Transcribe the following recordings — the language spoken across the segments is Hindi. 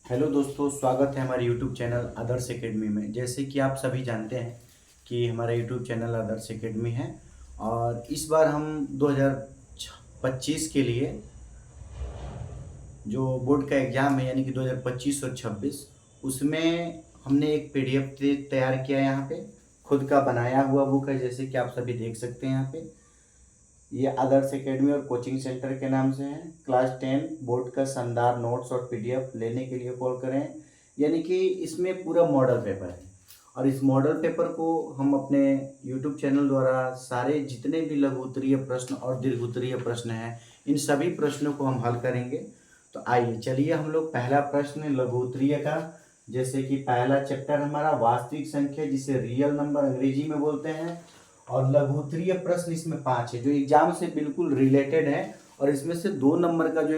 हेलो दोस्तों, स्वागत है हमारे यूट्यूब चैनल आदर्श एकेडमी में। जैसे कि आप सभी जानते हैं कि हमारा यूट्यूब चैनल आदर्श एकेडमी है और इस बार हम 2025 के लिए जो बोर्ड का एग्ज़ाम है यानी कि 2025 और 26 उसमें हमने एक पीडीएफ तैयार किया है। यहाँ पे खुद का बनाया हुआ बुक है, जैसे कि आप सभी देख सकते हैं। यहाँ पे ये आदर्श एकेडमी और कोचिंग सेंटर के नाम से है। क्लास 10 बोर्ड का शानदार नोट्स और पीडीएफ लेने के लिए कॉल करें। यानी कि इसमें पूरा मॉडल पेपर है और इस मॉडल पेपर को हम अपने यूट्यूब चैनल द्वारा सारे जितने भी लघु उत्तरीय प्रश्न और दीर्घ उत्तरीय प्रश्न हैं इन सभी प्रश्नों को हम हल करेंगे। तो आइए चलिए हम लोग पहला प्रश्न लघु उत्तरीय का, जैसे कि पहला चैप्टर हमारा वास्तविक संख्या जिसे रियल नंबर अंग्रेजी में बोलते हैं, और लघु उत्तरीय प्रश्न इसमें 5 है जो एग्जाम से बिल्कुल रिलेटेड है और इसमें से 2 नंबर का जो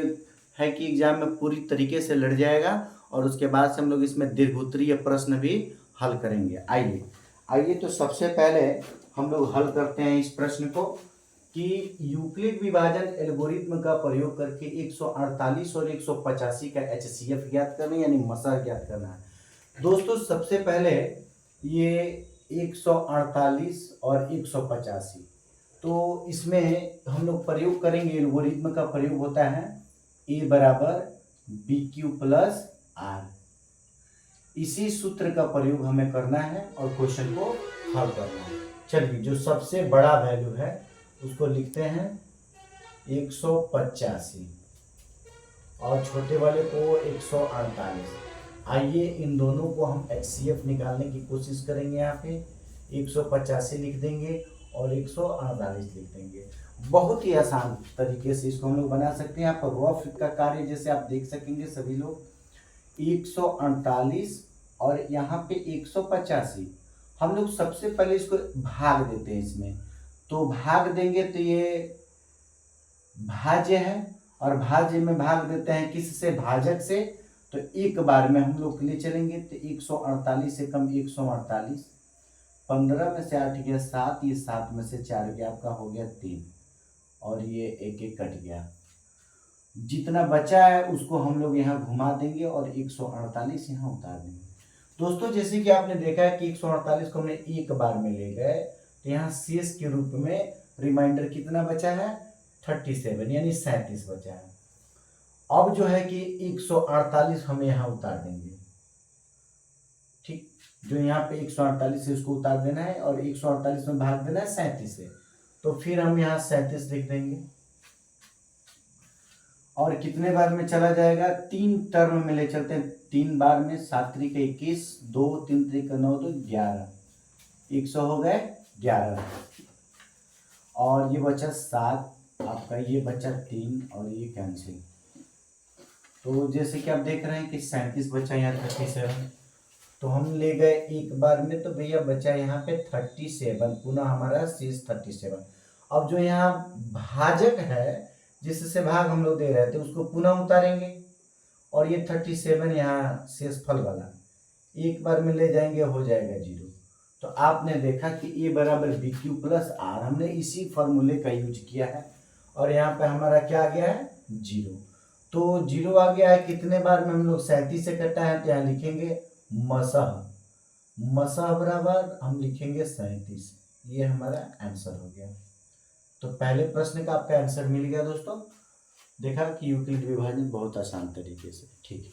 है कि एग्जाम में पूरी तरीके से लड़ जाएगा और उसके बाद से हम लोग इसमें दीर्घ उत्तरीय प्रश्न भी हल करेंगे। आइए आइए तो सबसे पहले हम लोग हल करते हैं इस प्रश्न को कि यूक्लिड विभाजन एल्गोरिथ्म का प्रयोग करके 148 और 185 का एचसीएफ ज्ञात करना यानी मसह ज्ञात करना है। दोस्तों सबसे पहले ये 148 और 185, तो इसमें हम लोग प्रयोग करेंगे, एल्गोरिथ्म का प्रयोग होता है ए बराबर बी क्यू प्लस आर। इसी सूत्र का प्रयोग हमें करना है और क्वेश्चन को हल करना है। चलिए जो सबसे बड़ा वैल्यू है उसको लिखते हैं 185 और छोटे वाले को 148। आइए इन दोनों को हम एचसीएफ निकालने की कोशिश करेंगे। यहाँ पे 185 लिख देंगे और 148 लिख देंगे। बहुत ही आसान तरीके से इसको हम लोग बना सकते हैं। यहाँ पर रफ का कार्य जैसे आप देख सकेंगे सभी लोग, 148 और यहाँ पे 185 हम लोग सबसे पहले इसको भाग देते हैं। इसमें तो भाग देंगे तो ये भाज्य है और भाज्य में भाग देते हैं किससे, भाजक से। तो एक बार में हम लोग के लिए चलेंगे तो 148 से कम 148, 15 में से 8 गया 7, ये 7 में से 4 गया, आपका हो गया 3 और ये एक एक कट गया। जितना बचा है उसको हम लोग यहाँ घुमा देंगे और 148 यहाँ उतार देंगे। दोस्तों जैसे कि आपने देखा है कि 148 को हमने एक बार में ले गए तो यहाँ शेष के रूप में रिमाइंडर कितना बचा है, 37 यानी 37 बचा है। अब जो है कि 148 हम यहाँ उतार देंगे। ठीक, जो यहाँ पे 148 से उसको उतार देना है और 148 में भाग देना है 37 से, तो फिर हम यहाँ 37 लिख देंगे और कितने बार में चला जाएगा, 3 टर्म में ले चलते हैं। 3 बार में 7 त्रिक 21, 2 3 त्रिक 9 तो 11, 100 हो गए 11 और ये बचा 7, आपका ये बचा 3 और ये कैंसिल। तो जैसे कि आप देख रहे हैं कि 37 बचा यहाँ 37, तो हम ले गए एक बार में तो भैया बचा यहाँ पे 37, पुनः हमारा शेष 37। अब जो यहाँ भाजक है जिससे भाग हम लोग दे रहे थे उसको पुनः उतारेंगे और ये 37 यहाँ शेष फल वाला एक बार में ले जाएंगे, हो जाएगा 0। तो आपने देखा कि ए बराबर बी क्यू प्लस आर, हमने इसी फॉर्मूले का यूज किया है और यहाँ पे हमारा क्या आ गया है 0। तो 0 आ गया है, कितने बार में हम लोग 37 से कटा है तो यहाँ लिखेंगे मसह, मसह बराबर हम लिखेंगे 37। ये हमारा आंसर हो गया। तो पहले प्रश्न का आपका आंसर मिल गया दोस्तों। देखा कि यूक्लिड विभाजन बहुत आसान तरीके से। ठीक है।